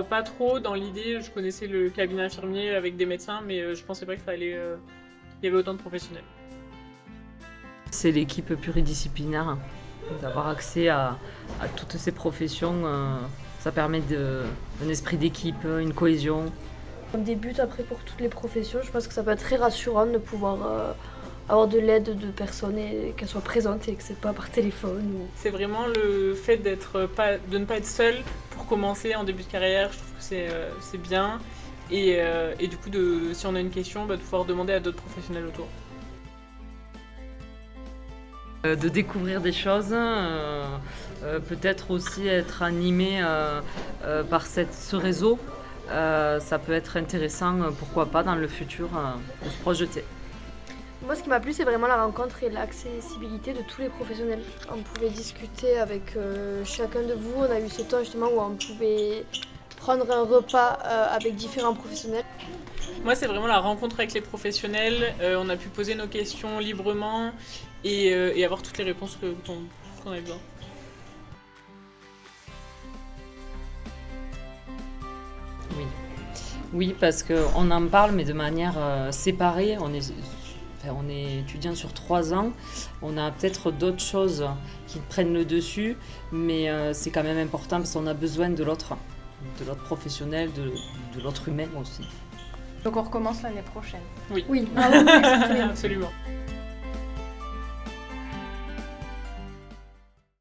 Pas trop, dans l'idée, je connaissais le cabinet infirmier avec des médecins, mais je pensais pas qu'il y avait autant de professionnels. C'est l'équipe pluridisciplinaire, d'avoir accès à toutes ces professions, ça permet un esprit d'équipe, une cohésion. On débute après pour toutes les professions, je pense que ça peut être très rassurant de pouvoir avoir de l'aide de personnes et qu'elles soient présentes et que c'est pas par téléphone. C'est vraiment le fait de ne pas être seul pour commencer en début de carrière, je trouve que c'est bien. Et du coup, si on a une question, de pouvoir demander à d'autres professionnels autour. De découvrir des choses, peut-être aussi être animé par ce réseau. Ça peut être intéressant, pourquoi pas, dans le futur, de se projeter. Moi, ce qui m'a plu, c'est vraiment la rencontre et l'accessibilité de tous les professionnels. On pouvait discuter avec chacun de vous. On a eu ce temps justement où on pouvait prendre un repas avec différents professionnels. Moi, c'est vraiment la rencontre avec les professionnels. On a pu poser nos questions librement et avoir toutes les réponses qu'on avait besoin. Oui, parce qu'on en parle, mais de manière séparée. On est étudiant sur 3 ans, on a peut-être d'autres choses qui prennent le dessus, mais c'est quand même important parce qu'on a besoin de l'autre professionnel, de l'autre humain aussi. Donc on recommence l'année prochaine. Oui, Oui, absolument.